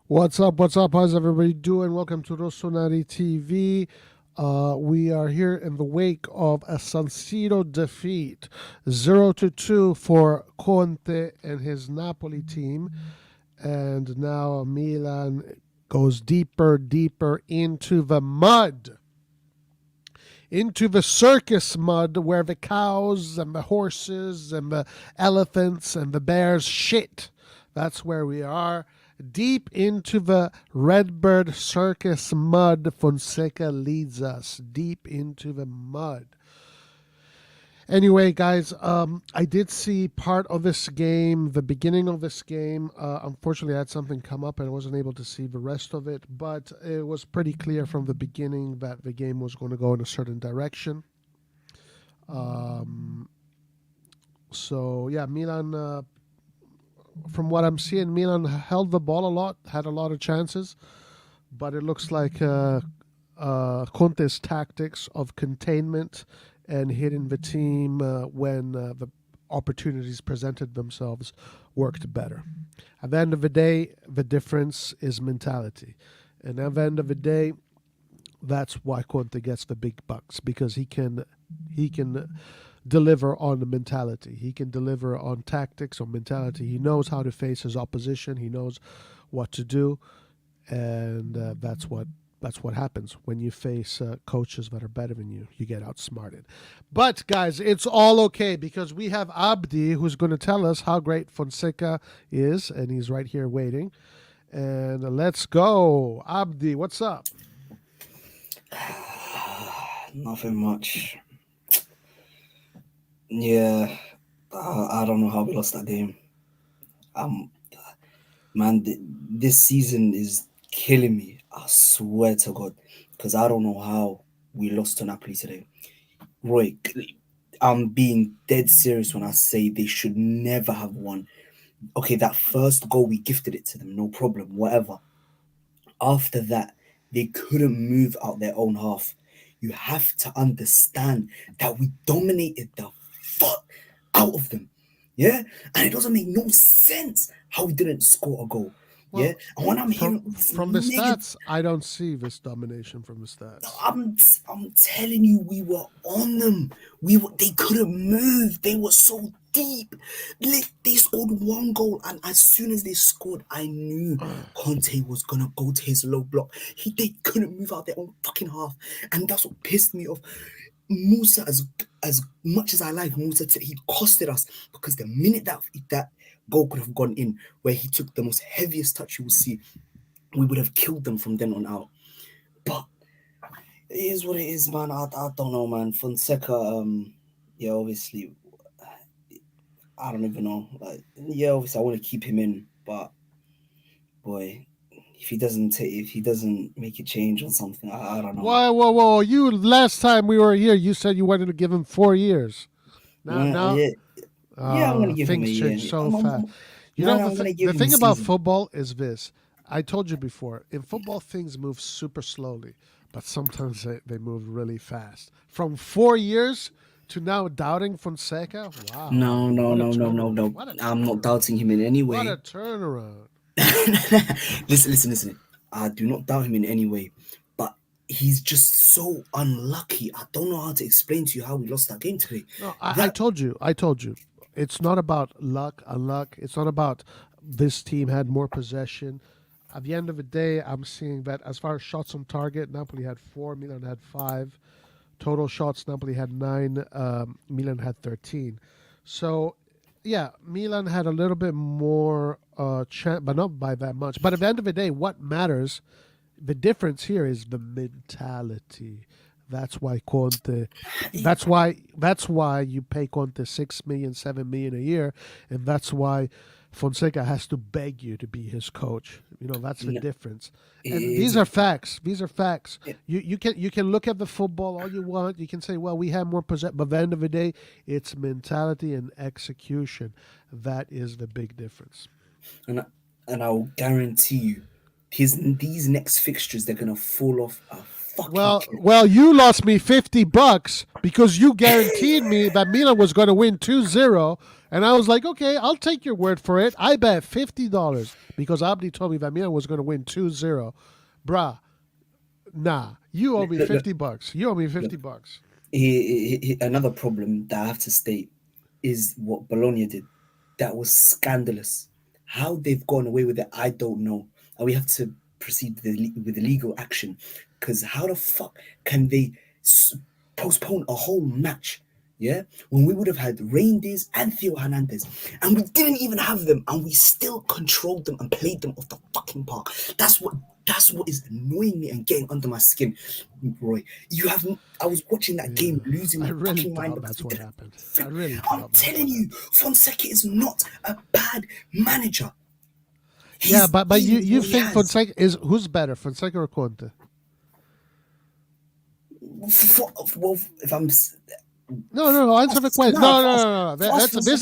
What's up? What's up? How's everybody doing? Welcome to RossonARI TV. We are here in the wake of a San Siro defeat, 0-2 for Conte and his Napoli team, and now Milan goes deeper into the mud, into the circus mud where the cows and the horses and the elephants and the bears shit. That's where we are. Deep into the Redbird Circus mud, Fonseca leads us deep into the mud. Anyway, guys, I did see part of this game, the beginning of this game. Unfortunately, I had something come up and I wasn't able to see the rest of it, but it was pretty clear from the beginning that the game was going to go in a certain direction. So, yeah, Milan... from what I'm seeing, Milan held the ball a lot, had a lot of chances, but it looks like Conte's tactics of containment and hitting the team when the opportunities presented themselves worked better. At the end of the day, the difference is mentality. And at the end of the day, that's why Conte gets the big bucks, because he can deliver on the mentality. He can deliver on tactics, on mentality. He knows how to face his opposition. He knows what to do, and that's what happens when you face coaches that are better than you. You get outsmarted. But guys, it's all okay because we have Abdi who's going to tell us how great Fonseca is, and he's right here waiting. And let's go, Abdi. What's up? Nothing much. Yeah, I don't know how we lost that game. Man, this season is killing me. I swear to God, because I don't know how we lost to Napoli today. Roy, I'm being dead serious when I say they should never have won. Okay, that first goal, we gifted it to them, no problem, whatever. After that, they couldn't move out their own half. You have to understand that we dominated the fuck out of them. Yeah? And it doesn't make no sense how we didn't score a goal. Well, yeah? And when I'm hearing from the stats, I don't see this domination from the stats. I'm telling you, we were on them. They couldn't move. They were so deep. They scored one goal, and as soon as they scored, I knew Conte was gonna go to his low block. They couldn't move out their own fucking half, and that's what pissed me off. Musa, as much as I like Musa, he costed us, because the minute that goal could have gone in, where he took the most heaviest touch you will see, we would have killed them from then on out. But it is what it is, man. I don't know, man. Fonseca, yeah, obviously, I don't even know. Yeah, obviously, I want to keep him in, but boy, if he doesn't make a change or something, I don't know. Whoa! You last time we were here, you said you wanted to give him 4 years. Now, yeah, I'm gonna give him a year. Things change so fast. The thing about football is this. I told you before, in football, things move super slowly, but sometimes they move really fast. From 4 years to now doubting Fonseca? Wow. No. I'm not doubting him in any way. What a turnaround. Listen. I do not doubt him in any way, but he's just so unlucky. I don't know how to explain to you how we lost that game today. No, I told you. It's not about unluck. It's not about this team had more possession. At the end of the day, I'm seeing that as far as shots on target, Napoli had 4, Milan had 5. Total shots, Napoli had 9, Milan had 13. So, yeah, Milan had a little bit more chance, but not by that much. But at the end of the day, what matters, the difference here is the mentality. That's why Conte. That's why you pay Conte 6 million, 7 million a year, and that's why Fonseca has to beg you to be his coach. That's the difference. And these are facts. You can look at the football all you want. You can say, well, we have more possession, but at the end of the day, it's mentality and execution. That is the big difference. And I'll guarantee you, these next fixtures, they're gonna fall off. Well, you lost me $50 because you guaranteed me that Milan was going to win 2-0, And I was like, okay, I'll take your word for it. I bet $50 because Abdi told me that Milan was going to win 2-0. Bruh, nah, you owe me Look, look, $50. You owe me look. $50. Another problem that I have to state is what Bologna did. That was scandalous. How they've gone away with it, I don't know. And we have to proceed with the legal action. Because how the fuck can they postpone a whole match? Yeah, when we would have had Reindeers and Theo Hernandez, and we didn't even have them, and we still controlled them and played them off the fucking park. That's what is annoying me and getting under my skin, Roy. You have. I was watching that game, losing I my really fucking mind doubt because that's we what didn't. happened. I really I'm doubt that's telling what you, happened. Fonseca is not a bad manager. Yeah, He's but been you what he think has. Fonseca is who's better, Fonseca or Conte? Well, if I'm No. Answer the question. nah, No. fast Fonseca, This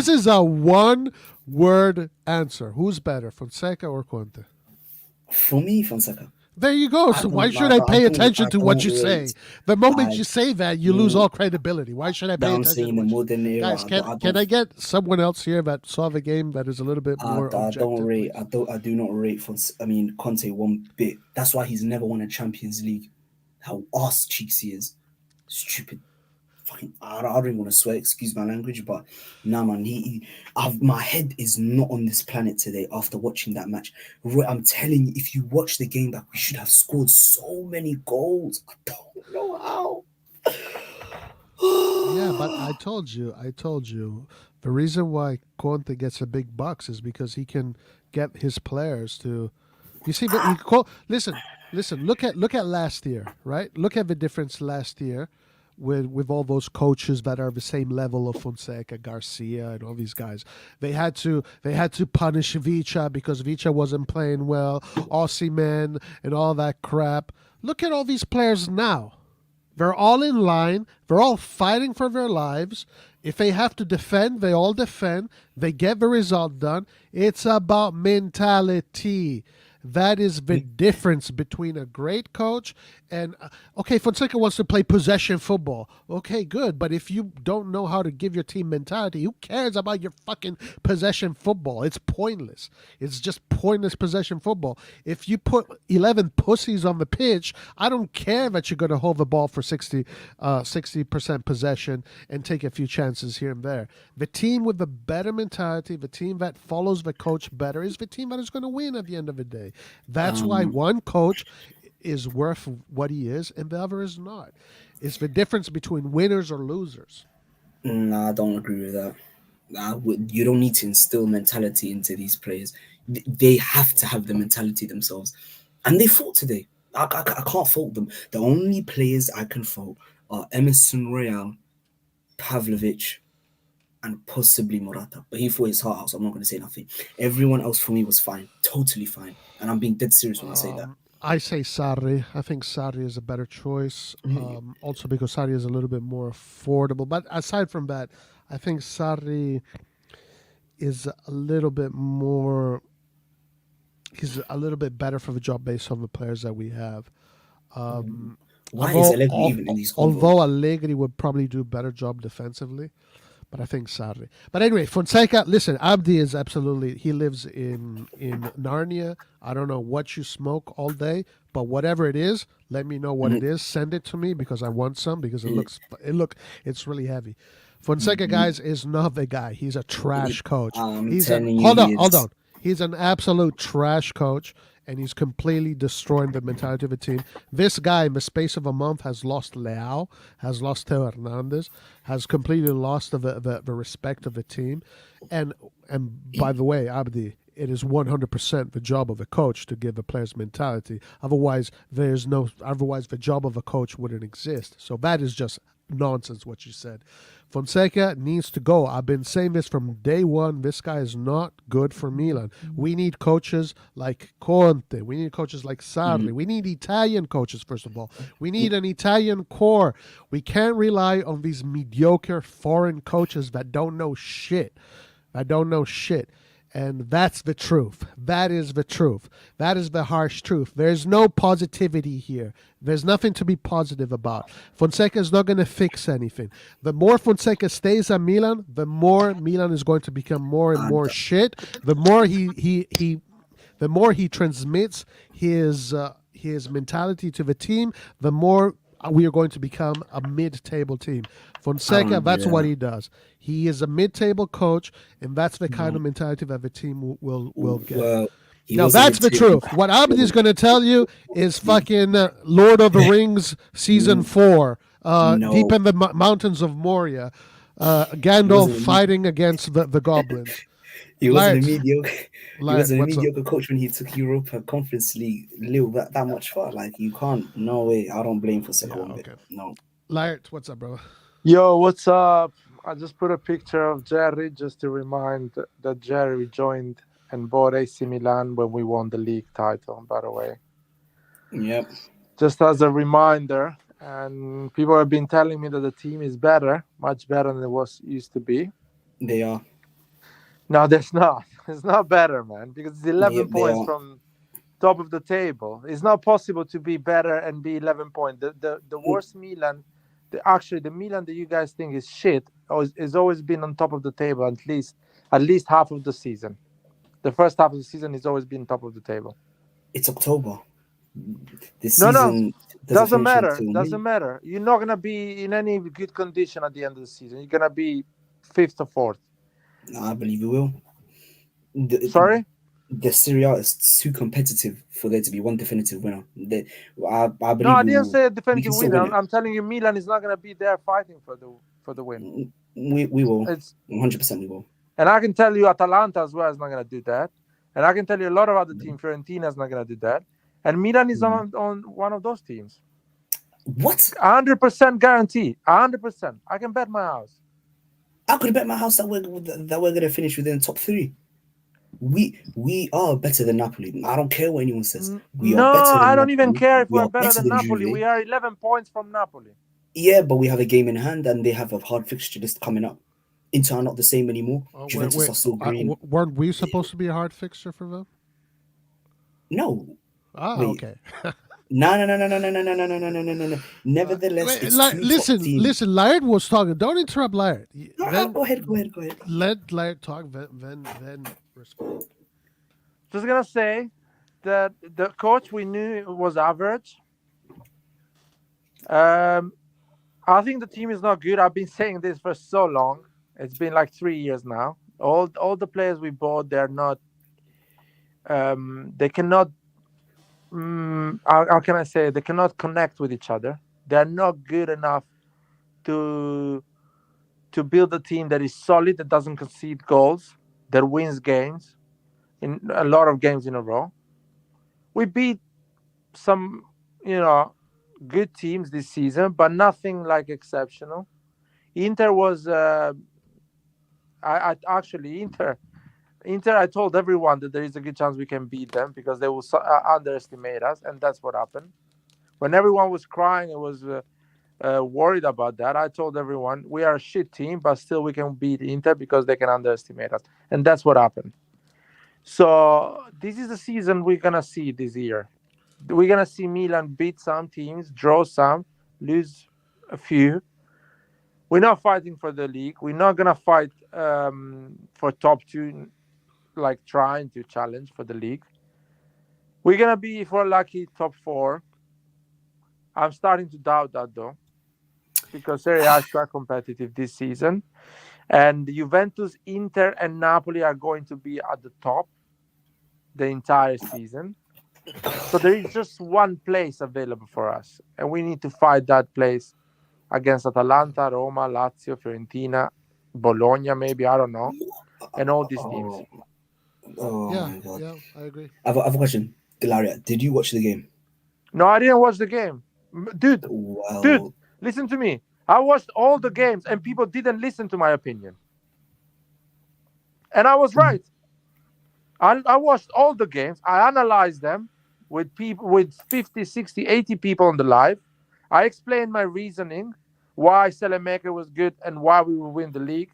Fonseca. is a one word answer. Who's better, Fonseca or Conte? For me, Fonseca. There you go. I So why don't, should I I don't, I pay don't, attention I to what don't you rate. say? The moment I, you say that, you lose all credibility. Why should I pay I'm attention to saying the what you say? modern era. Guys, can I get someone else here that saw the game that is a little bit more I don't objective, rate. please? I do not rate. I mean, Conte one bit. That's why he's never won a Champions League. How ass cheeks he is. Stupid. Fucking. I don't even want to swear. Excuse my language, but nah, man. My head is not on this planet today after watching that match. Roy, I'm telling you, if you watch the game back, we should have scored so many goals. I don't know how. Yeah, but I told you, the reason why Conte gets a big bucks is because he can get his players to. You see, but listen. Look at last year, right? Look at the difference last year, with all those coaches that are the same level of Fonseca, Garcia, and all these guys. They had to punish Vicha because Vicha wasn't playing well, Osimhen, and all that crap. Look at all these players now. They're all in line. They're all fighting for their lives. If they have to defend, they all defend. They get the result done. It's about mentality. That is the difference between a great coach and okay, Fonseca wants to play possession football. Okay, good, but if you don't know how to give your team mentality, who cares about your fucking possession football? It's pointless. It's just pointless possession football. If you put 11 pussies on the pitch, I don't care that you're going to hold the ball for 60% possession and take a few chances here and there. The team with the better mentality, the team that follows the coach better, is the team that is going to win at the end of the day. That's why one coach is worth what he is and the other is not. It's the difference between winners or losers. Nah, I don't agree with that. You don't need to instill mentality into these players. They have to have the mentality themselves. And they fought today. I can't fault them. The only players I can fault are Emerson Royale, Pavlovic, and possibly Morata. But he fought his heart out, so I'm not going to say nothing. Everyone else for me was fine. Totally fine. And I'm being dead serious when I say that. I say Sarri. I think Sarri is a better choice. Also because Sarri is a little bit more affordable. But aside from that, I think Sarri is a little bit more. He's a little bit better for the job based on the players that we have. Why is Allegri even in these convo? Although Allegri would probably do a better job defensively, but I think Sarri. But anyway, Fonseca, listen, Abdi is absolutely, he lives in Narnia. I don't know what you smoke all day, but whatever it is, let me know what it is. Send it to me because I want some because it's really heavy. Fonseca, guys, is not the guy. He's a trash coach. Hold on. He's an absolute trash coach, and he's completely destroying the mentality of the team. This guy, in the space of a month, has lost Leao, has lost Theo Hernandez, has completely lost the respect of the team. And by the way, Abdi, it is 100% the job of a coach to give the players mentality. Otherwise, the job of a coach wouldn't exist. So that is just nonsense what you said. Fonseca needs to go. I've been saying this from day one. This guy is not good for Milan. We need coaches like Conte. We need coaches like Sarri. We need Italian coaches, first of all. We need an Italian core. We can't rely on these mediocre foreign coaches that don't know shit. And that's the truth. That is the truth. That is the harsh truth. There's no positivity here. There's nothing to be positive about. Fonseca is not going to fix anything. The more Fonseca stays at Milan, the more Milan is going to become more and more And shit. The more the more he transmits his mentality to the team, the more we are going to become a mid-table team. I Fonseca, don't. that's Yeah. what he does. He is a mid-table coach, and that's the kind of mentality that the team will get. Well, he Now was a that's the mid-table. truth. What Abdi is going to tell you is fucking Lord of the Rings season 4, deep No, in the mountains of Moria, he Gandalf wasn't. fighting against the goblins. He wasn't a Laird, mediocre. He Laird, wasn't a what's up? mediocre coach when he took Europa Conference League little that much far. Like you can't. No way. I don't blame Fonseca Yeah, one bit. okay. No. Laird, what's up, bro? Yo, what's up? I just put a picture of Jerry just to remind that Jerry joined and bought AC Milan when we won the league title, by the way. Yep. Just as a reminder, and people have been telling me that the team is better, much better than it was used to be. They are. No, there's not. It's not better, man, because it's 11 Yep. They points are. from top of the table. It's not possible to be better and be 11 points. The worst Milan, actually the Milan that you guys think is shit, has always been on top of the table at least half of the season. The first half of the season has always been top of the table. It's October. The No, season doesn't finish matter. until Doesn't May. matter. You're not gonna be in any good condition at the end of the season. You're gonna be fifth or fourth. I believe we will. The, Sorry? the Serie A is too competitive for there to be one definitive winner. I No, believe I didn't say a we can definitive still winner. win I'm, it. I'm telling you, Milan is not gonna be there fighting for the win. We will. It's 100% we will. And I can tell you, Atalanta as well is not going to do that. And I can tell you a lot of other teams. Fiorentina is not going to do that. And Milan is on one of those teams. What? 100% guarantee. 100%. I can bet my house. I could bet my house that we're gonna finish within the top 3. We are better than Napoli. I don't care what anyone says. We No, are better than I don't even Napoli. care if We we're are better than than Napoli. Juve. We are 11 points from Napoli. Yeah, but we have a game in hand, and they have a hard fixture list coming up. Inter are not the same anymore. Juventus are still green. Weren't we supposed to be a hard fixture for them? No. Ah, Wait. okay. No. Nevertheless, it's two top teams. Listen. Laird was talking. Don't interrupt Laird. No, Then go ahead. let Laird talk. Then respond. Just going to say that the coach we knew was average. I think the team is not good. I've been saying this for so long. It's been like 3 years now. All the players we bought, they're not. They cannot. How can I say? They cannot connect with each other. They're not good enough to build a team that is solid, that doesn't concede goals, that wins games, in a lot of games in a row. We beat some, good teams this season, but nothing like exceptional. Inter was. I actually Inter. I told everyone that there is a good chance we can beat them because they will underestimate us, and that's what happened. When everyone was crying and was worried about that, I told everyone we are a shit team, but still we can beat Inter because they can underestimate us, and that's what happened. So this is the season we're gonna see this year. We're gonna see Milan beat some teams, draw some, lose a few. We're not fighting for the league. We're not gonna fight for top 2, like trying to challenge for the league. We're gonna be, if we're lucky, top 4. I'm starting to doubt that though, because Serie A is quite competitive this season, and Juventus, Inter, and Napoli are going to be at the top the entire season. So there is just one place available for us, and we need to fight that place against Atalanta, Roma, Lazio, Fiorentina, Bologna, maybe, I don't know, and all these teams. My God. Yeah, I agree. I have a question. Delaria, did you watch the game? No, I didn't watch the game. Dude, Well, listen to me. I watched all the games and people didn't listen to my opinion. And I was right. I watched all the games. I analyzed them with people, with 50, 60, 80 people on the live. I explained my reasoning, why Selemaker was good and why we will win the league.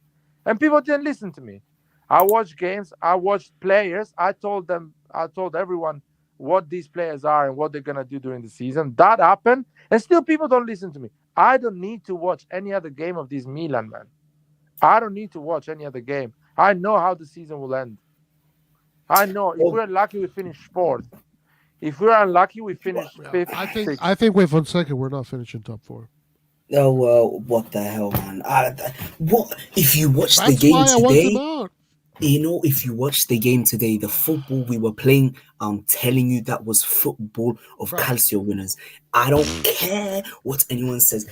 And people didn't listen to me. I watch games. I watch players. I told them. I told everyone what these players are and what they're gonna do during the season. That happened, and still people don't listen to me. I don't need to watch any other game of this Milan, man. I don't need to watch any other game. I know how the season will end. I know if Well, we're lucky, we finish fourth. If we're unlucky, we finish Yeah, fifth, sixth. I think with Fonseca we're not finishing top 4. oh well, what the hell, man? What if you watch the That's game why I want him today? out. You know, if you watch the game today, the football we were playing, I'm telling you, that was football of Bro. Calcio winners. I don't care what anyone says.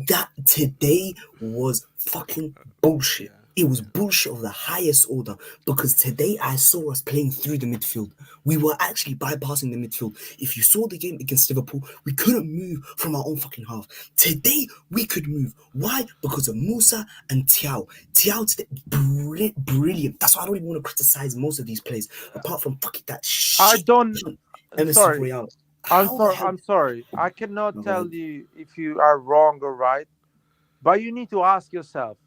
That today was fucking bullshit. It was bullshit of the highest order, because today I saw us playing through the midfield. We were actually bypassing the midfield. If you saw the game against Liverpool, we couldn't move from our own fucking half. Today we could move. Why? Because of Musa and Tiao. Tiao today, brilliant. That's why I don't even want to criticize most of these players, apart from fucking that shit. I don't. Emerson Sorry. Royale. I'm How the sorry. hell- I'm sorry. I cannot No, go tell ahead. you if you are wrong or right, but you need to ask yourself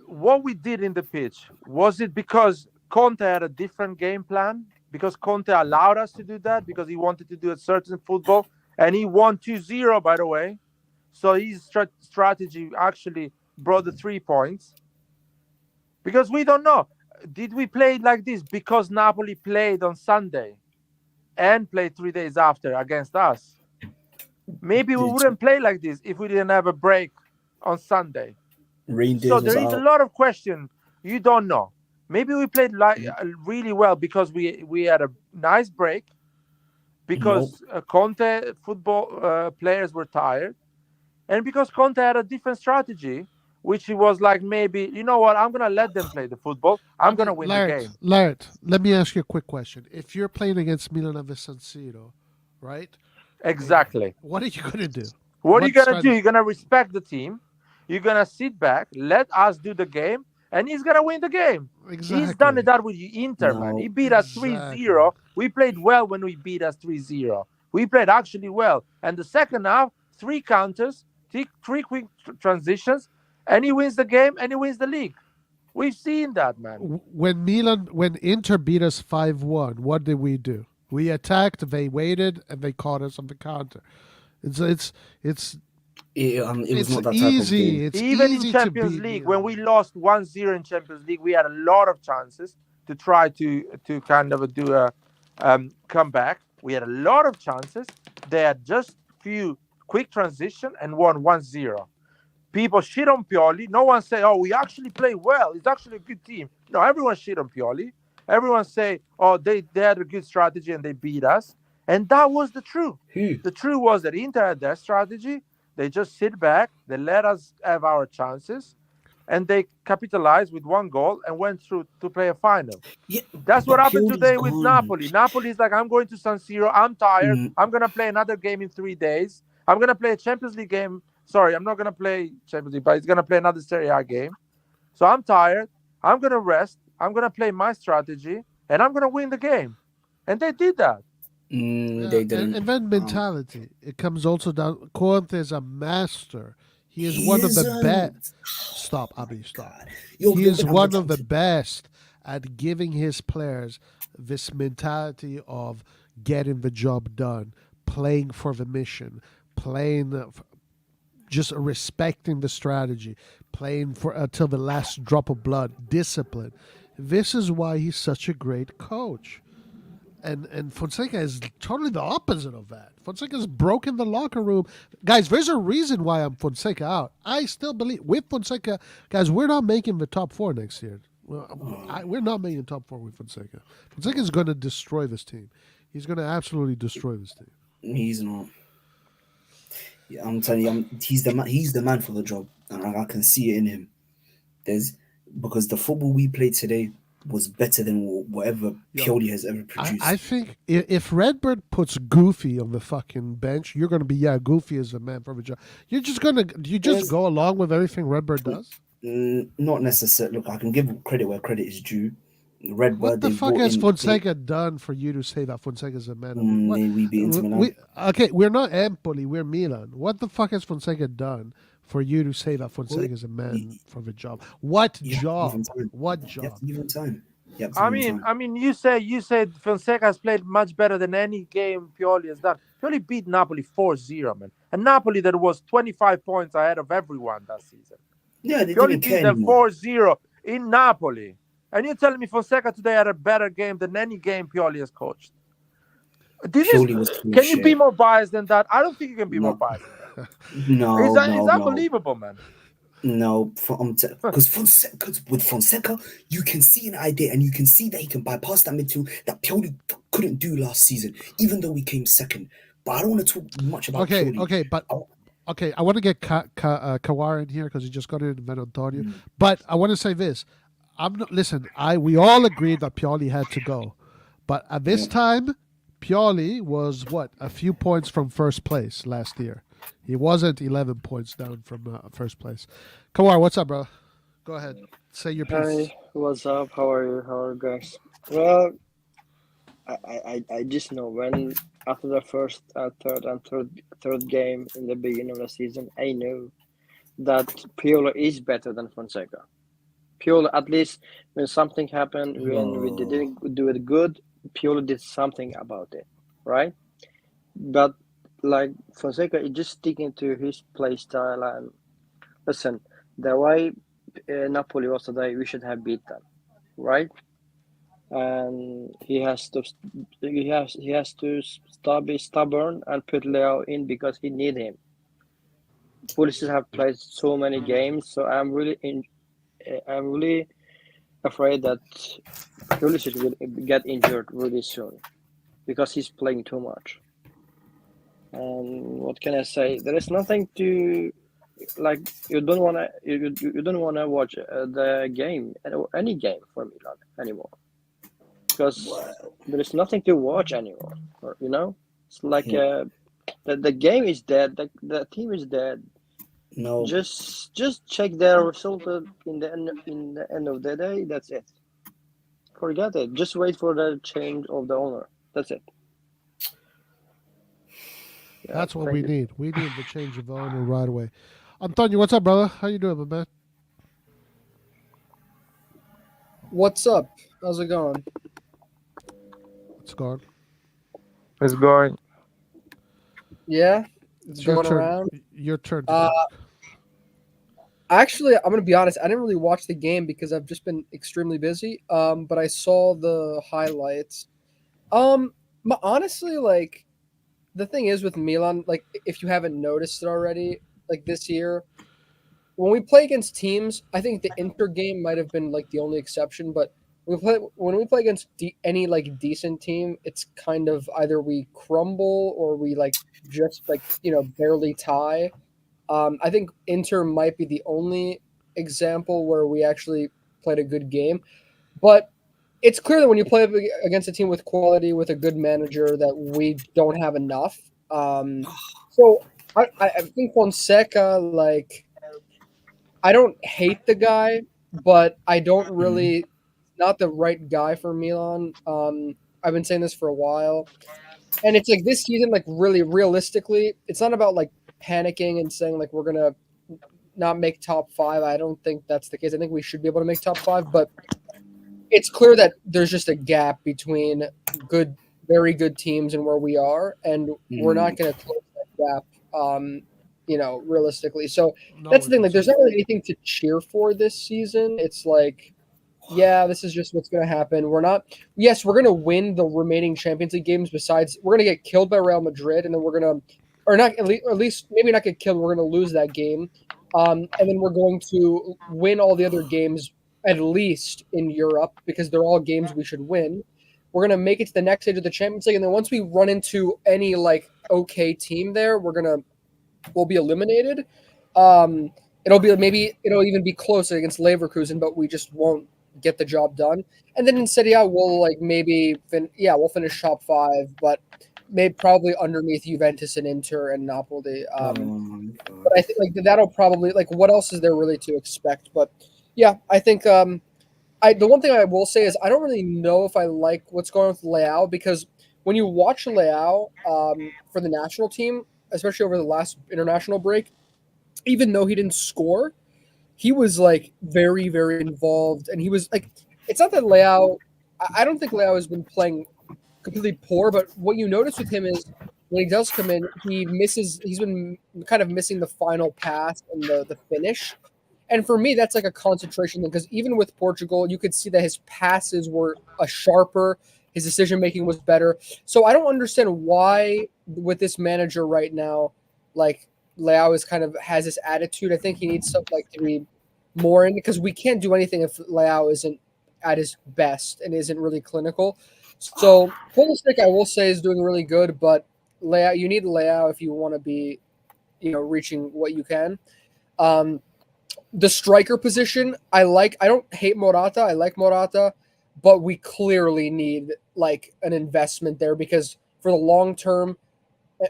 what we did in the pitch. Was it because Conte had a different game plan? Because Conte allowed us to do that? Because he wanted to do a certain football and he won 2-0, by the way. So his strategy actually brought the 3 points. Because we don't know. Did we play like this because Napoli played on Sunday and played 3 days after against us? Maybe we wouldn't play like this if we didn't have a break on Sunday. Reindeers So was there is a out. lot of question. You don't know. Maybe we played really well because we had a nice break, because Conte football players were tired, and because Conte had a different strategy, which he was like, maybe, you know what, I'm gonna let them play the football. I'm gonna win the game. Laird, let me ask you a quick question. If you're playing against Milan at the San Siro, right? Exactly. What are you gonna do? What are you gonna strategy- do? You're gonna respect the team. You're gonna sit back, let us do the game, and he's gonna win the game. Exactly. He's done that with Inter, man. No. He beat us 3-0. We played well when we beat us 3-0. We played actually well. And the second half, 3 counters, three quick transitions, and he wins the game and he wins the league. We've seen that, man. When Inter beat us 5-1, what did we do? We attacked, they waited, and they caught us on the counter. It was not that type easy. of game. It's Even easy in to Champions beat League, Milan. when we lost 1-0 in Champions League, we had a lot of chances to try to kind of do a comeback. We had a lot of chances. They had just few quick transition and won 1-0. People shit on Pioli. No one say, oh, we actually play well. It's actually a good team. No, everyone shit on Pioli. Everyone say, oh, they had a good strategy and they beat us. And that was the truth. Who? The truth was that Inter had their strategy. They just sit back. They let us have our chances. And they capitalized with 1 goal and went through to play a final. Yeah, That's what but happened Pioli's today with gone. Napoli. Napoli is like, I'm going to San Siro. I'm tired. Mm. I'm going to play another game in 3 days. I'm going to play a Champions League game. Sorry, I'm not going to play Champions League, but he's going to play another Serie A game. So I'm tired. I'm going to rest. I'm going to play my strategy. And I'm going to win the game. And they did that. They didn't. And then mentality. It comes also down. Conte is a master. He is one of the isn't. best. Stop, Abi, stop. Yo, He yo, is I'm one gonna of the tell you. best at giving his players this mentality of getting the job done, playing for the mission, just respecting the strategy, playing for until the last drop of blood, discipline. This is why he's such a great coach. And Fonseca is totally the opposite of that. Fonseca's broken the locker room. Guys, there's a reason why I'm Fonseca out. I still believe with Fonseca, guys, we're not making the top 4 next year. We're not making top 4 with Fonseca. Fonseca is going to destroy this team. He's going to absolutely destroy this team. He's not. Yeah, I'm telling you, he's the man. He's the man for the job, and I can see it in him. Because the football we played today was better than whatever Pioli has ever produced. I think if Redbird puts Goofy on the fucking bench, you're going to be, Goofy is a man for the job. You're just going to, go along with everything Redbird does? Not necessarily. Look, I can give credit where credit is due. Redbird. What the fuck has Fonseca done for you to say that Fonseca is a man? We beat Inter Milan. We're not Empoli, we're Milan. What the fuck has Fonseca done for you to say that Well, Fonseca is a man for the job. What you have to give him job? time. What You have job? to give him time. You have to I give him mean, time. I mean, you said Fonseca has played much better than any game Pioli has done. Pioli beat Napoli 4-0, man. And Napoli that was 25 points ahead of everyone that season. Yeah, they Pioli didn't care beat them anymore. 4-0 in Napoli. And you're telling me Fonseca today had a better game than any game Pioli has coached. This is Pioli was full of can you be shit. more biased than that? I don't think you can be more No, biased than that. no, It's no, no. unbelievable, man. No, because Fonseca, cause with Fonseca, you can see an idea and you can see that he can bypass that midfield that Pioli couldn't do last season, even though we came second. But I don't want to talk much about Okay, Pioli. okay, but Oh, okay, I want to get Kawar in here because he just got in and Antonio. mm, But I want to say this: I'm not. Listen, we all agreed that Pioli had to go, but at this yeah. time, Pioli was what, a few points from first place last year. He wasn't 11 points down from first place. Kawar, what's up, bro? Go ahead, say your piece. Hi, what's up? How are you? How are you guys? Well, I just know when after the first, third game in the beginning of the season, I knew that Piolo is better than Fonseca. Piolo, at least when something happened, when we Oh, didn't do it good, Piolo did something about it, right? But like Fonseca is just sticking to his play style and listen, the way Napoli was today, we should have beat them, right? And he has to stop be stubborn and put Leo in because he need him. Policies have played so many games, so I'm really afraid that Pulisic will get injured really soon because he's playing too much. And what can I say? There is nothing to like. You don't wanna watch the game, any game for Milan anymore because well, there is nothing to watch anymore. It's like yeah. the game is dead. The team is dead. No, Just check their result in the end of the day. That's it. Forget it. Just wait for the change of the owner. That's it. Yeah. That's what Thank we you. need. We need the change of owner right away. Antonio, what's up, brother? How you doing, my man? What's up? How's it going? What's going? It's going. Yeah, it's It's your going turn. around. Your turn to Uh, talk. Actually, I'm gonna be honest. I didn't really watch the game because I've just been extremely busy. But I saw the highlights. But honestly, like the thing is with Milan, like if you haven't noticed it already, like this year when we play against teams, I think the Inter game might have been like the only exception. But when we play against any like decent team, it's kind of either we crumble or we like just like barely tie. I think Inter might be the only example where we actually played a good game, but it's clear that when you play against a team with quality, with a good manager, that we don't have enough. So I think Fonseca, like, I don't hate the guy, but I don't mm, really not the right guy for Milan. I've been saying this for a while, and it's like this season, like really realistically, it's not about like panicking and saying like we're gonna not make top five. I don't think that's the case. I think we should be able to make top five, but it's clear that there's just a gap between good, very good teams and where we are, and we're not mm. going to close that gap. Realistically. So No, that's the it thing. Like, is. there's not really anything to cheer for this season. It's like, yeah, this is just what's going to happen. We're not. Yes, we're going to win the remaining Champions League games. Besides, we're going to get killed by Real Madrid, and then we're going to, or not at least maybe not get killed. We're going to lose that game, and then we're going to win all the other games at least in Europe because they're all games we should win. We're going to make it to the next stage of the Champions League, and then once we run into any like okay team there, we'll be eliminated. Um, it'll be maybe it'll even be close against Leverkusen, but we just won't get the job done. And then in Serie A, we'll like we'll finish top five, but maybe probably underneath Juventus and Inter and Napoli. Oh my But god. I think like that'll probably like what else is there really to expect? But yeah, I think I the one thing I will say is I don't really know if I like what's going on with Leao because when you watch Leao for the national team, especially over the last international break, even though he didn't score, he was like very, very involved, and he was like, it's not that Leao. I don't think Leao has been playing completely poor, but what you notice with him is when he does come in, he misses. He's been kind of missing the final pass and the finish. And for me, that's like a concentration thing because even with Portugal, you could see that his passes were sharper, his decision making was better. So I don't understand why with this manager right now, like Leao is kind of has this attitude. I think he needs something like to be more in because we can't do anything if Leao isn't at his best and isn't really clinical. So Pulisic, I will say, is doing really good, but Leao, you need Leao if you want to be, reaching what you can. The striker position, I like. I don't hate Morata. I like Morata, but we clearly need like an investment there because for the long term,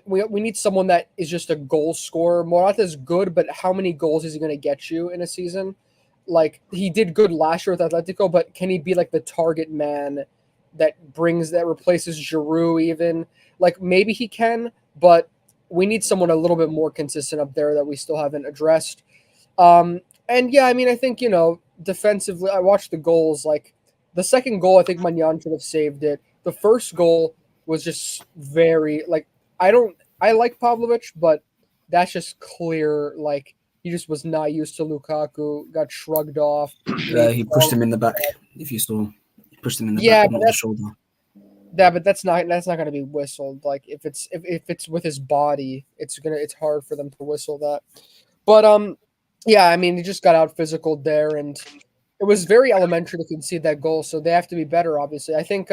we need someone that is just a goal scorer. Morata is good, but how many goals is he going to get you in a season? Like he did good last year with Atletico, but can he be like the target man that replaces Giroud even? Like maybe he can, but we need someone a little bit more consistent up there that we still haven't addressed. And yeah, I mean, I think, defensively, I watched the goals. Like the second goal, I think Magnan should have saved it. The first goal was just very like I like Pavlovic, but that's just clear. Like he just was not used to Lukaku, got shrugged off. He pushed him in the back. If you saw, he pushed him in the Yeah, back, not the shoulder. Yeah, but that's not going to be whistled. Like if it's with his body, it's hard for them to whistle that. But yeah, I mean, he just got out physical there, and it was very elementary to concede that goal. So they have to be better, obviously. I think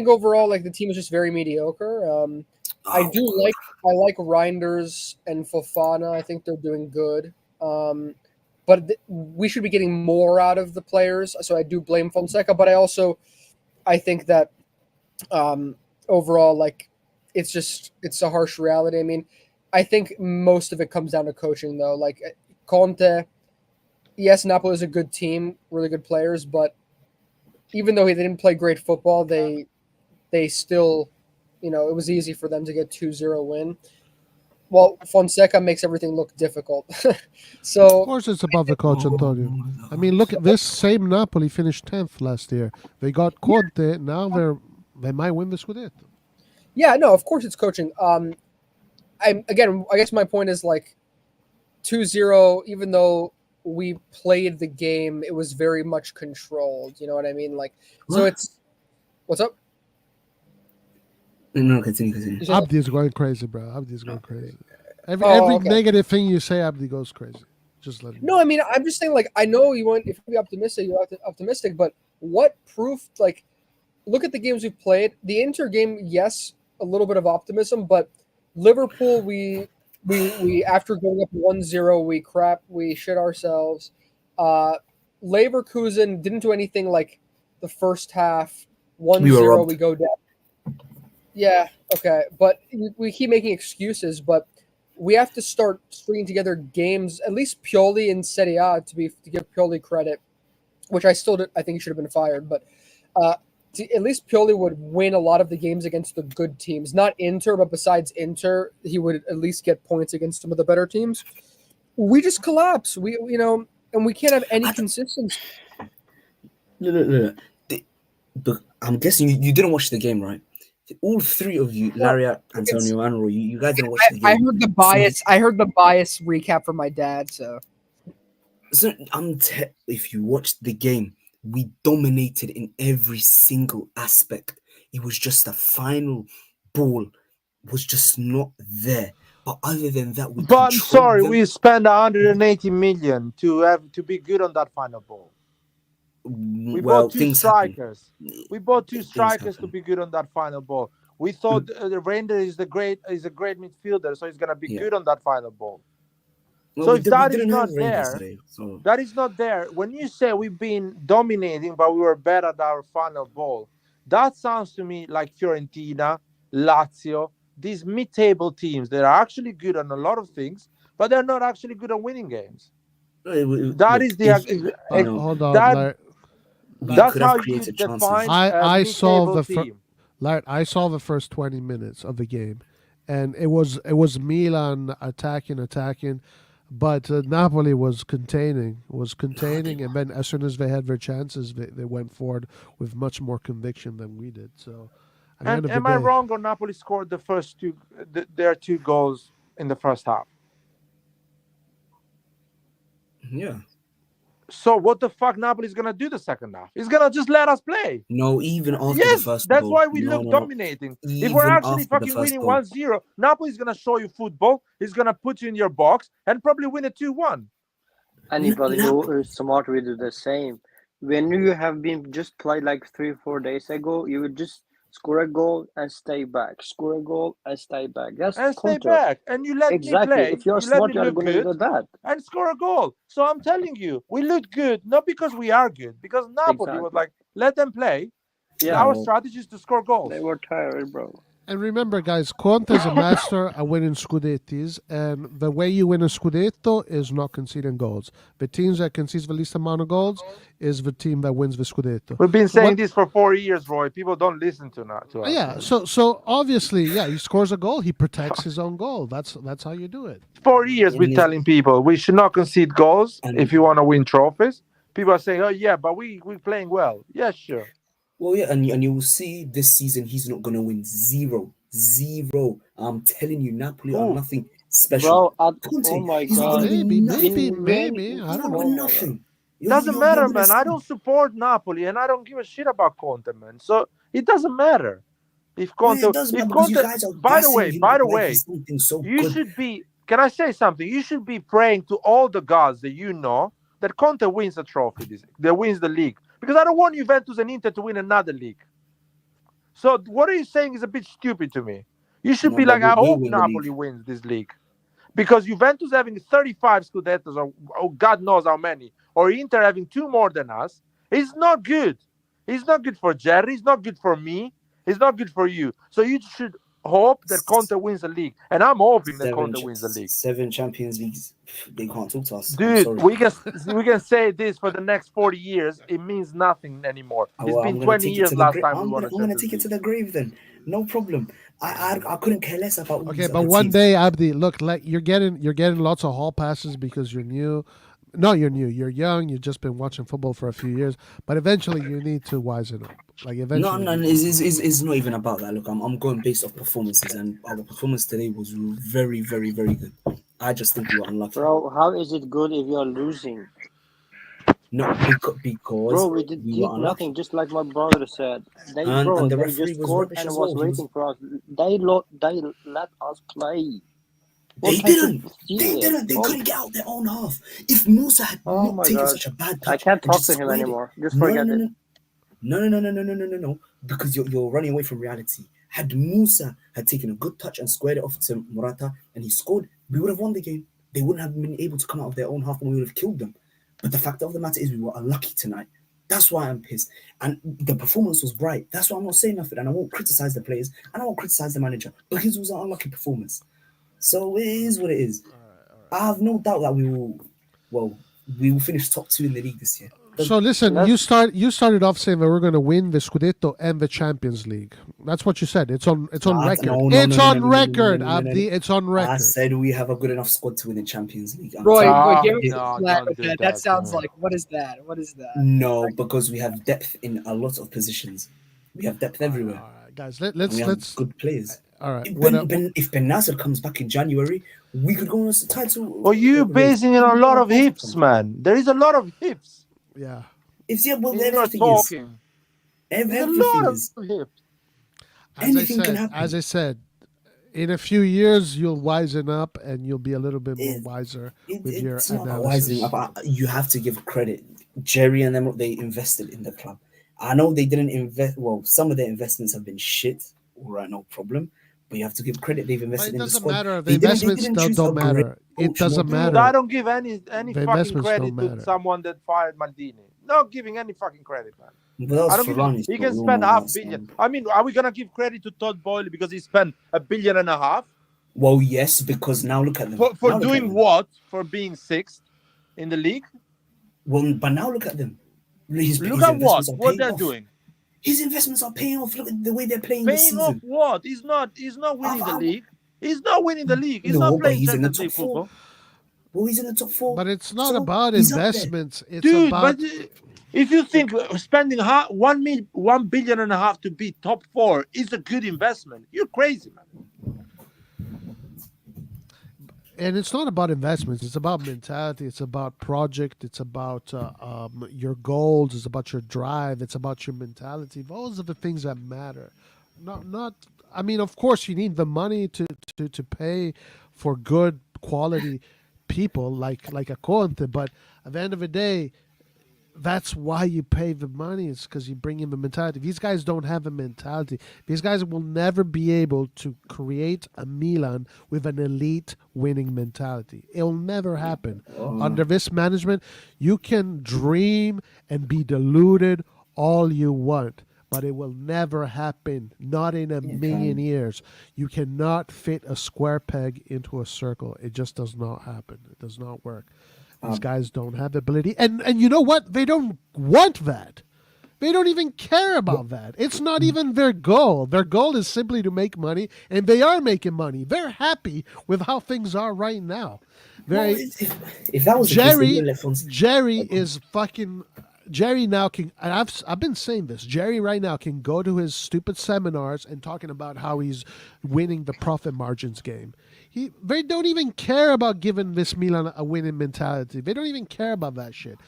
overall, like the team is just very mediocre. I like Reinders and Fofana. I think they're doing good. But we should be getting more out of the players. So I do blame Fonseca, but I think that overall, like it's a harsh reality. I mean, I think most of it comes down to coaching, though. Like Conte, yes, Napoli is a good team, really good players, but even though they didn't play great football, they still, it was easy for them to get 2-0 win. Well, Fonseca makes everything look difficult. So of course, it's above the coach, Antonio. I mean, look at this same Napoli finished 10th last year. They got Conte. Now they might win the Scudetto. Yeah, no, of course it's coaching. I guess my point is like 2-0, even though we played the game, it was very much controlled. You know what I mean? Like, so it's what's up? No, continue. Abdi is going crazy, bro. Abdi is going crazy. Every negative thing you say, Abdi goes crazy. Just let him. No, I mean, I'm just saying, like, I know you want if you be optimistic, you're optimistic, but what proof? Like, look at the games we've played. The Inter game, yes, a little bit of optimism, but Liverpool, we after going up 1-0, we shit ourselves. Leverkusen didn't do anything like the first half. 1-0, we go down. Yeah, okay, but we keep making excuses, but we have to start stringing together games, at least Pioli in Serie A, to give Pioli credit, which I think he should have been fired, but at least Pioli would win a lot of the games against the good teams. Not Inter, but besides Inter, he would at least get points against some of the better teams. We just collapse. And we can't have any consistency. No. But I'm guessing you didn't watch the game, right? All three of you, Lariat, Antonio, and Roy, you guys didn't watch the game. I heard the bias. I heard the bias recap from my dad. So if you watched the game, we dominated in every single aspect. It was just the final ball was just not there. But other than that, we spent 180 million to be good on that final ball. We bought two strikers. We bought two strikers to be good on that final ball. We thought the Render is a great midfielder, so he's gonna be good on that final ball. Well, so if that is not there, that is not there. When you say we've been dominating, but we were better at our final ball, that sounds to me like Fiorentina, Lazio, these mid-table teams that are actually good on a lot of things, but they're not actually good at winning games. Hold on. That's how you define I saw team. I saw the first 20 minutes of the game, and it was Milan attacking, but Napoli was containing, and then as soon as they had their chances, they went forward with much more conviction than we did. So, at the end And of the am I day, wrong, or Napoli scored the first their 2 goals in the first half? Yeah. So what the fuck Napoli's gonna do the second half? He's gonna just let us play. No, even after the Yes, first that's goal. why we No, look no, no. dominating. If Even we're actually after the fucking first winning goal. 1-0, Napoli's gonna show you football. He's gonna put you in your box and probably win a 2-1. Anybody Nap- who is smart will do the same. When you have been just played like 3-4 days ago, you would just score a goal and stay back. Score a goal and stay back. That's And stay Conte. back. And you let me Exactly. play. If you're You let me smart, you are look going to good do that. and score a goal. So I'm telling you, we look good, not because we are good, because Napoli was Exactly. like, let them play. Yeah, Our strategy is to score goals. they were tired, bro. and remember, guys, Conte is a master at winning scudettis, and the way you win a scudetto is not conceding goals. The teams that concede the least amount of goals is the team that wins the scudetto. We've been So saying what- this for 4 years, Roy. People don't listen to us. Yeah, so obviously, yeah, he scores a goal, he protects his own goal. That's how you do it. 4 years we're telling people we should not concede goals if you want to win trophies. People are saying, oh yeah, but we're playing well. Yeah, sure. Well, yeah, and you will see this season he's not going to win 0. I'm telling you, Napoli are nothing special. Bro, Conte, oh my he's not God. going to win nothing. Maybe. I don't He's not know. win nothing. Doesn't matter, man. I don't support Napoli, and I don't give a shit about Conte, man. So it doesn't matter if Conte. It doesn't If matter because Conte. you guys are By the gassing way, him by the like way, he's something so you good. should be. Can I say something? You should be praying to all the gods that you know that Conte wins a trophy, that wins the league, because I don't want Juventus and Inter to win another league. So what are you saying is a bit stupid to me. You should No, be but like, I we'll hope win the Napoli league. wins this league. Because Juventus having 35 Scudettos, or God knows how many, or Inter having 2 more than us, is not good. It's not good for Jerry. It's not good for me. It's not good for you. So you should hope that Conte wins the league. And I'm hoping that Conte wins the league. 7 Champions Leagues. They can't talk to us. I'm Dude, sorry. we can say this for the next 40 years. It means nothing anymore. It's Well, been I'm gonna 20 take it years to the last grave. time we I'm won a gonna Champions take it to League. the grave then. No problem. I couldn't care less about all Okay, these but other one teams. day, Abdi, look, like you're getting lots of hall passes because you're new. No, you're new. You're young. You've just been watching football for a few years, but eventually you need to wisen up. Like No, eventually. it's not even about that. Look, I'm going based off performances, and our performance today was very, very, very good. I just think we were unlucky. Bro, how is it good if you're losing? No, because Bro, we did we were unlucky. nothing, just like my brother said. They And the they referee just was scored rubbish and as was well. He was- waiting for us. They let us play. They What type didn't. of They shit? didn't. They Oh, couldn't get out their own half. If Musa had oh not my taken God. such a bad I touch, can't and talk just to him squared it. anymore. Just No, forget no, it. no, because you're running away from reality. Had Musa had taken a good touch and squared it off to Morata and he scored, we would have won the game. They wouldn't have been able to come out of their own half and we would have killed them. But the fact of the matter is we were unlucky tonight. That's why I'm pissed. And the performance was bright. That's why I'm not saying nothing. And I won't criticize the players and I won't criticize the manager. But his was an unlucky performance. So it is what it is. I have no doubt that we will finish top 2 in the league this year. So listen, you started off saying that we're going to win the Scudetto and the Champions League. That's what you said. It's on record. It's on record, Abdi. It's on record. I said we have a good enough squad to win the Champions League. I'm Roy, telling Roy, you. give me no, a flag don't do that. that, That sounds no. like what is that? What is that? No, because we have depth in a lot of positions. We have depth everywhere. All right, guys, And we have let's. good players. All right. If Ben Nasser comes back in January, we could go on a title. Well, you basing it on a lot of hips, man. There is a lot of hips. Yeah. It's well, You're not everything is. talking. There's a Everything lot of is. hips. Anything can happen. As I said, in a few years you'll wisen up and you'll be a little bit more wiser with your It's not about analysis. wising up. You have to give credit. Jerry and them, they invested in the club. I know they didn't invest. Well, some of their investments have been shit. All right, no problem. But you have to give credit. They've But invested it in the doesn't squad. matter. The They didn't investments choose don't a great matter. It coach, doesn't no. matter. Dude, I don't give any The fucking investments credit don't to matter. someone that fired Maldini. Not giving any fucking credit, man. But that was I don't give Ferrani's he can fault, spend no, half that's billion. not- I mean, are we gonna give credit to Todd Boyle because he spent $1.5 billion Well, yes, because now look at them. for Now look at doing them. what? For being 6th in the league? Well, but now look at them. His Look at what? investments are What paying they're off. doing. His investments are paying off. Look at the way they're playing this Paying off season. what? He's not winning the I've- league. He's not winning the league. He's No, not but playing he's in the Champions top League four. football. Well, he's in the top four. But it's not So about he's up there. investments. It's Dude, about but if you think spending 1 billion and a half to be top 4 is a good investment, you're crazy, man. and it's not about investments. It's about mentality. It's about project. It's about your goals. It's about your drive. It's about your mentality. Those are the things that matter. Not. I mean, of course, you need the money to pay for good quality people like a Conte. But at the end of the day, that's why you pay the money. It's because you bring in the mentality. These guys don't have a mentality. These guys will never be able to create a Milan with an elite winning mentality. It'll never happen. Under this management, you can dream and be deluded all you want, but it will never happen. Not in a million years. You cannot fit a square peg into a circle. It just does not happen. It does not work. These guys don't have the ability. And you know what? They don't want that. They don't even care about that. It's not even their goal. Their goal is simply to make money, and they are making money. They're happy with how things are right now. Well, if that was the case, they would've let Fonseca. Jerry is fucking. Jerry now can, and I've been saying this. Jerry right now can go to his stupid seminars and talking about how he's winning the profit margins game. They don't even care about giving this Milan a winning mentality. They don't even care about that shit.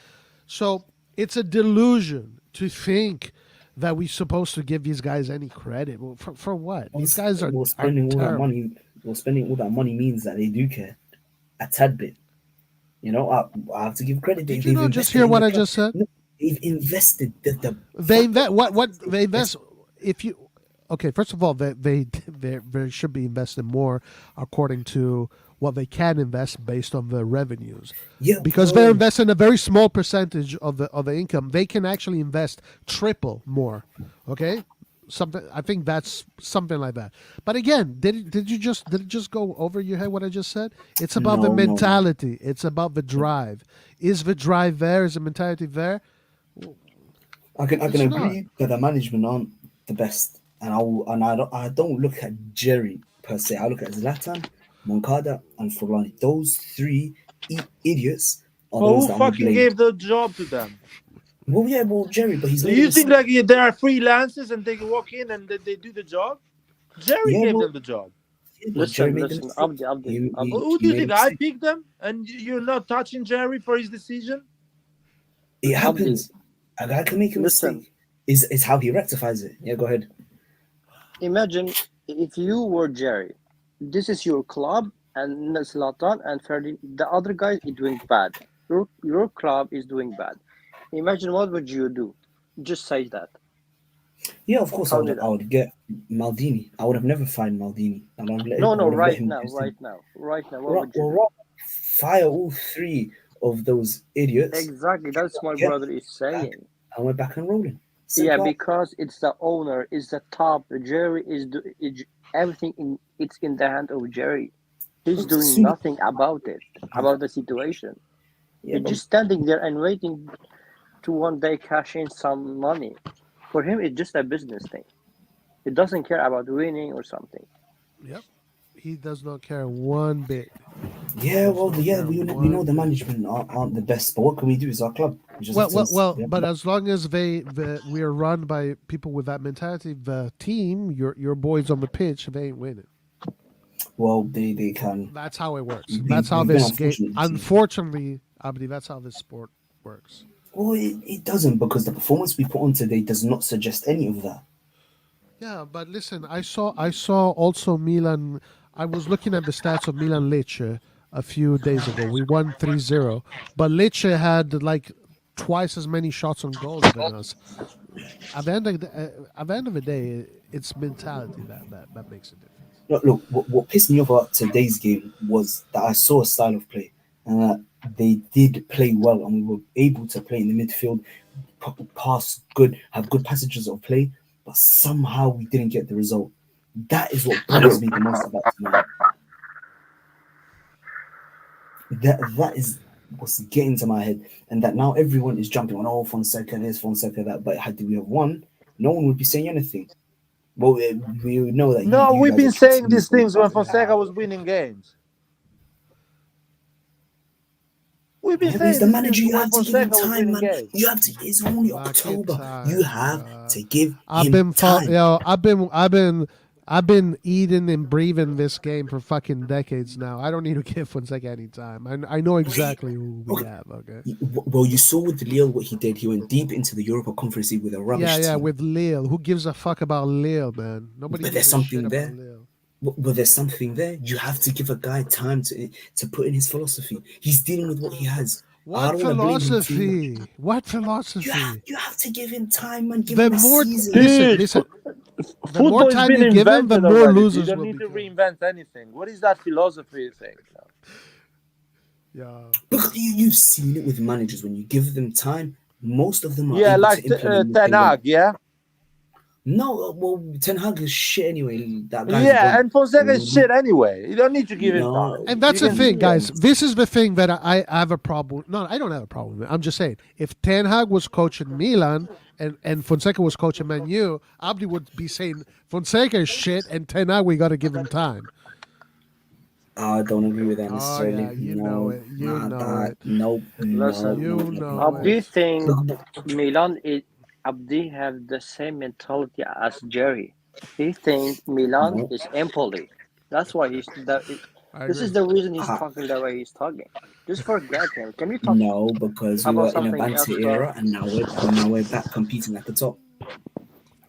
So it's a delusion to think that we're supposed to give these guys any credit. Well, for what? These guys are spending all that terrible. money. Well, spending all that money means that they do care a tad bit. You know, I have to give credit. Did you not just hear what I just said? No, they've invested. They invest. What they invest? If you okay, first of all, they should be investing more according to what they can invest based on the revenues. Yeah, because they're investing a very small percentage of the income. They can actually invest triple more. Okay, something. I think that's something like that. But again, did it just go over your head what I just said? It's about the No. mentality. It's about the drive. Is the drive there? Is the mentality there? I can It's agree that the management aren't the best, and I don't look at Jerry per se. I look at Zlatan, Moncada, and Forlani. Those three idiots are Well, those who that I'm gonna fucking blame. gave the job to them? Well, yeah, Jerry, but he's Do made you a think mistake. like they are freelancers and they can walk in and they do the job? Jerry Yeah, gave well, them the job. Yeah, but Jerry Listen, made the listen, mistake. Abdi, He- Abdi. he- Who he do you made a think I mistake. picked them and you're not touching Jerry for his decision? It Abdi, happens. A guy can make a listen. mistake. Is how he rectifies it. Yeah, go ahead. Imagine if you were Jerry. This is your club, and Zlatan and Ferdi, the other guy is doing bad. Your club is doing bad. Imagine what would you do? Just say that. Yeah, of course Tell me I that. would get Maldini. I would have never fired Maldini. I would have No, let right him now, do right something. now, right now. What would you Or do? rather, fire all three of those idiots. Exactly. That's my Get brother is back, saying. and we're back and rolling. Yeah, Simple. because it's the owner, it's the top. Jerry everything it's in the hand of Jerry. He's doing Soon- nothing about it, about the situation. Yeah, He's but just standing there and waiting to one day cash in some money. For him, it's just a business thing. He doesn't care about winning or something. Yep. He does not care one bit. yeah, Does well, not yeah, care we know one the bit. management aren't the best, but what can we do? It's our club. We just have to- But as long as we are run by people with that mentality, the team, your boys on the pitch, they ain't winning. well, they can. That's how it works. We've That's how been this game. unfortunate this season. Unfortunately, Abdi, that's how this sport works. Well, it doesn't, because the performance we put on today does not suggest any of that. Yeah, but listen, I saw also Milan. I was looking at the stats of Milan Lecce a few days ago. We won 3-0, but Lecce had like twice as many shots on goal than us. At the end of the day, it's mentality that makes a difference. Look, what pissed me off about today's game was that I saw a style of play, and that they did play well, and we were able to play in the midfield, pass good, have good passages of play, but somehow we didn't get the result. That is what bothers me the most about tonight. That is what's getting to my head, and that now everyone is jumping on, oh, Fonseca this, Fonseca that, but had we have won, no one would be saying anything. Well, we know that No, you we've guys been are saying these continuously things when talking Fonseca about was it. winning games. We've been Yeah, but he's saying the these things manager. You when have to give him Fonseca was time, winning man. games. You have to. It's only Fucking October. You time, have God. to give I've him been time. I've been eating and breathing this game for fucking decades now. I don't need to give Fonseca any time. I know exactly who we Okay. have. Okay. Well, you saw with Lille what he did. He went deep into the Europa Conference League with a rubbish Yeah, team. with Lille. Who gives a fuck about Lille, man? Nobody But gives there's a shit something about there. Lille. Well, there's something there. You have to give a guy time to put in his philosophy. He's dealing with what he has. I What don't want to blame him too much. philosophy? What You philosophy? have to give him time, man. Give The him a more season. listen. The more Football has time been you give him, the invented more already. You losers don't will need to become. reinvent anything. What is that philosophy thing? Yeah. Because you've seen it with managers. When you give them time, most of them are Yeah, able like to implement what Ten they want. Hag, yeah? No, well, Ten Hag is shit anyway. That guy's Yeah, gone. and Fonseca is shit anyway. You don't need to give him No, time. And that's You the can thing, see guys. him. This is the thing that I have a problem. No, I don't have a problem with. I'm just saying, if Ten Hag was coaching Milan and Fonseca was coaching Man U, Abdi would be saying Fonseca is shit and Ten Hag, we got to give him time. I don't agree with that Oh, necessarily. yeah, you no, know it. You nah, know it. no, Listen, You no. know Abdi it. think Look, Milan is Abdi have the same mentality as Jerry. He think Milan no. is Empoli. That's why I this agree. is the reason he's Uh, talking the way he's talking. Just forget him. Can we talk no, because we about were in a something else, Banter bro? era, and now we're back competing at the top.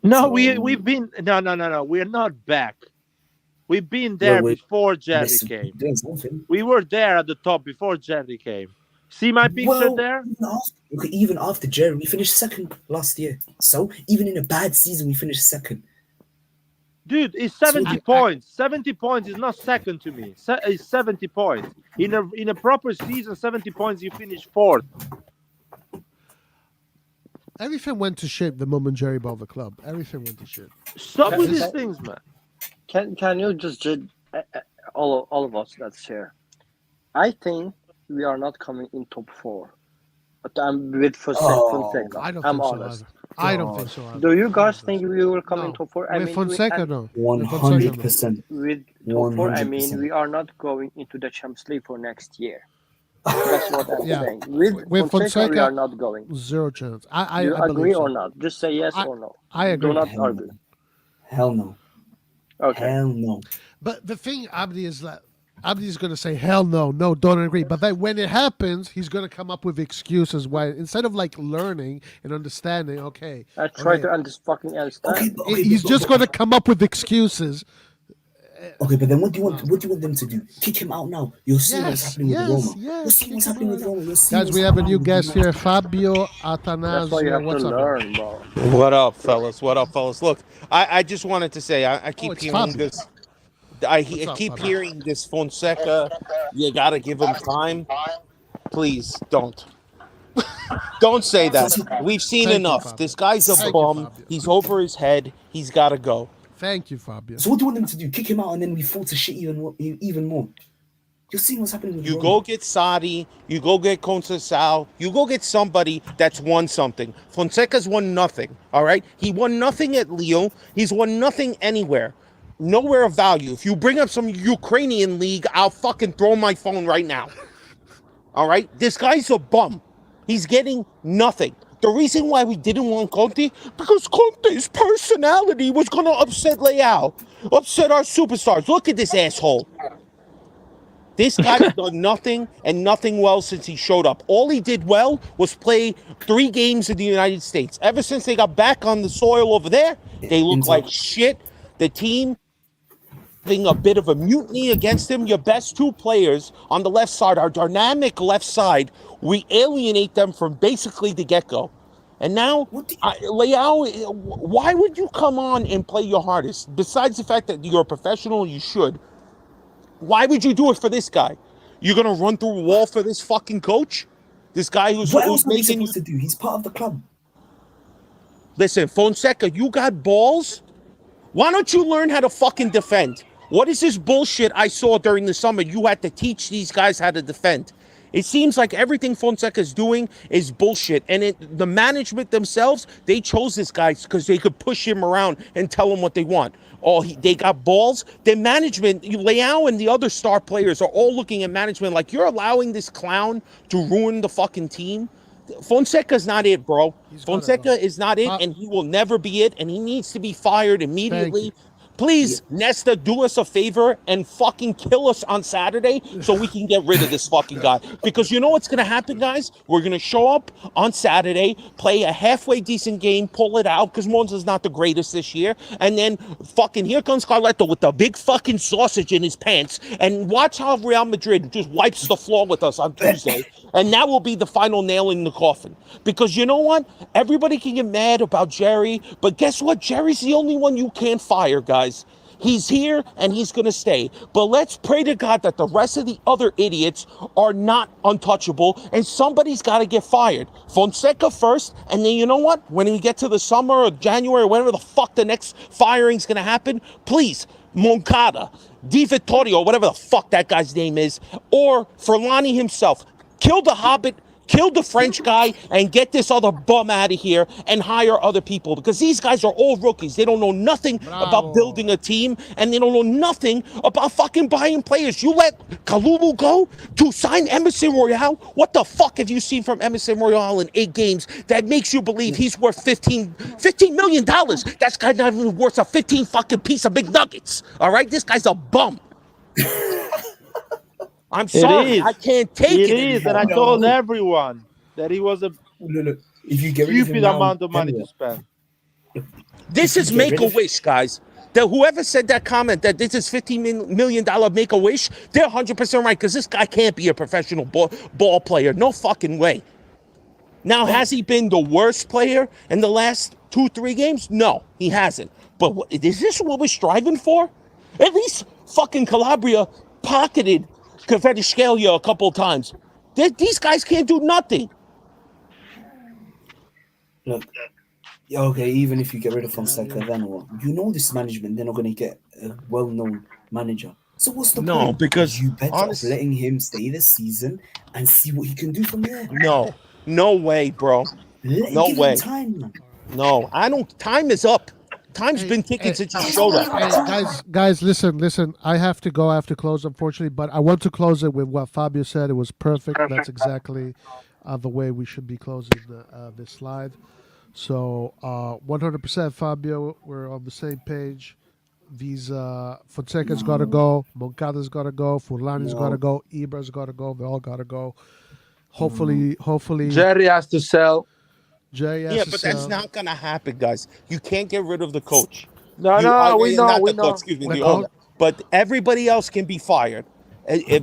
No, So we've been no. We're not back. We've been there we're before Jerry listen, came. doing something. We were there at the top before Jerry came. See my picture Well, there? even after Jerry, we finished second last year. So even in a bad season, we finished second. Dude, it's So 70 points. 70 points is not second to me. It's 70 points. In a proper season, 70 points, you finish fourth. Everything went to shit the moment Jerry bought the club. Everything went to shit. Stop Can- with these can- things, man. Can you just judge all of us that's here? I think we are not coming in top 4. But I'm with Fonseca. I don't I'm think honest. so either. I don't think so either. Do you I guys don't think so. we will come in No. top 4? With Fonseca, no. One With Fonseca, hundred no. percent. with top 4, I mean 100%. we are not going into the Champions League for next year. That's what I'm Yeah. saying. With With Fonseca, we Fonseca, are not going. Zero chance. Do I you believe agree so. or not? Just say yes or no. I agree. Do not Hell argue. no. Hell no. Okay. Hell no. But the thing, Abdi, is that Abdi is going to say, hell no, don't agree. But then when it happens, he's going to come up with excuses why, instead of like learning and understanding, okay. I try okay, to fucking understand. he's just going to come up with excuses. Okay, but then what do you want them to do? Kick him out now. You're seeing what's Yes, happening with Roma. yes. You're seeing what's happening with Roma. You're seeing Guys, what's we have a happening new with guest Roma. here, Fabio That's why you Atanasio. have What's to up, man? learn, bro. What up, fellas? What up, fellas? Look, I just wanted to say I keep it's hearing Fabio. this. I up, keep Fabio? hearing this Fonseca. You gotta give him time. Please don't. Don't say that. We've seen Thank you, enough. Fabio. This guy's a Thank you, bum. Fabio. He's over his head. He's gotta go. Thank you, Fabio. So what do you want them to do? Kick him out and then we fall to shit even more. You're seeing what's happening with You Roma. go get Sadi. You go get Conte. You go get somebody that's won something. Fonseca's won nothing. All right, he won nothing at Lyon. He's won nothing anywhere. Nowhere of value. If you bring up some Ukrainian league, I'll fucking throw my phone right now. All right, this guy's a bum. He's getting nothing. The reason why we didn't want Conte, because Conte's personality was gonna upset Leao, upset our superstars. Look at this asshole. This guy's done nothing and nothing well since he showed up. All he did well was play 3 games in the United States. Ever since they got back on the soil over there, they look like shit. The team having a bit of a mutiny against him. Your best 2 players on the left side, our dynamic left side, we alienate them from basically the get-go. And now, Leao, why would you come on and play your hardest? Besides the fact that you're a professional, you should. Why would you do it for this guy? You're gonna run through a wall for this fucking coach? This guy who's What else are we making you... supposed to do? He's part of the club. Listen, Fonseca, you got balls? Why don't you learn how to fucking defend? What is this bullshit I saw during the summer? You had to teach these guys how to defend. It seems like everything Fonseca is doing is bullshit. And the management themselves, they chose this guy because they could push him around and tell him what they want. They got balls. The management, Leao and the other star players are all looking at management like, you're allowing this clown to ruin the fucking team. Fonseca's not it, bro. Fonseca is not it, and he will never be it, and he needs to be fired immediately. Please, Nesta, do us a favor and fucking kill us on Saturday so we can get rid of this fucking guy. Because you know what's going to happen, guys? We're going to show up on Saturday, play a halfway decent game, pull it out, because Monza's not the greatest this year, and then fucking here comes Carletto with the big fucking sausage in his pants, and watch how Real Madrid just wipes the floor with us on Tuesday, and that will be the final nail in the coffin. Because you know what? Everybody can get mad about Jerry, but guess what? Jerry's the only one you can't fire, guys. He's here and he's going to stay. But let's pray to God that the rest of the other idiots are not untouchable and somebody's got to get fired. Fonseca first, and then you know what? When we get to the summer or January or whenever the fuck the next firing's going to happen, please, Moncada, Di Vittorio, whatever the fuck that guy's name is, or Forlani himself, kill the Hobbit, kill the French guy, and get this other bum out of here and hire other people, because these guys are all rookies. They don't know nothing about building a team, and they don't know nothing about fucking buying players. You let Kalulu go to sign Emerson Royale? What the fuck have you seen from Emerson Royale in 8 games that makes you believe he's worth $15 million? That guy's not even worth a 15 fucking piece of McNuggets. All right? This guy's a bum. I'm sorry, I can't take it. It is, and I told everyone that he was a If you get rid of him stupid now, amount of money to spend. This is Make-A-Wish, guys. Whoever said that comment that this is $15 million Make-A-Wish, they're 100% right, because this guy can't be a professional ball player. No fucking way. Now, has he been the worst player in the last 2-3 games? No, he hasn't. But is this what we're striving for? At least fucking Calabria pocketed Kvaratskhelia a couple of times. These guys can't do nothing. Look, okay, even if you get rid of Fonseca, then what? You know this management, they're not going to get a well-known manager. So what's the point? No, because you better off letting him stay this season and see what he can do from there. No way, bro. No way. Time, man. No, I don't. Time is up. Time's been ticking since you showed up. Guys, listen. I have to go. I have to close, unfortunately, but I want to close it with what Fabio said. It was perfect. That's exactly the way we should be closing this slide. So 100%, Fabio, we're on the same page. These Fonseca's got to go. Moncada's got to go. Furlani's got to go. Ibra's got to go. They all got to go. Hopefully, Jerry has to sell. Yeah, but that's not going to happen, guys. You can't get rid of the coach. We know. Excuse me, the owner. But everybody else can be fired.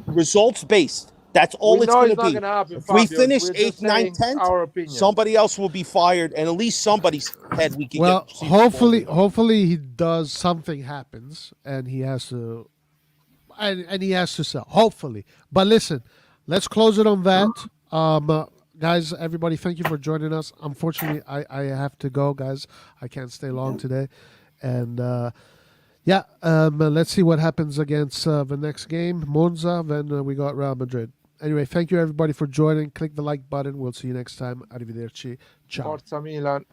Results based. That's all it's going to be. If we finish 8th, 9th, 10th, somebody else will be fired, and at least somebody's head we can get. Hopefully he does, something happens, and he has to, and he has to sell. Hopefully, but listen, let's close it on that. Guys, everybody, thank you for joining us. Unfortunately, I have to go, guys. I can't stay long today. And, let's see what happens against the next game, Monza. Then we got Real Madrid. Anyway, thank you, everybody, for joining. Click the like button. We'll see you next time. Arrivederci. Ciao. Forza Milan.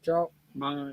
Ciao. Bye.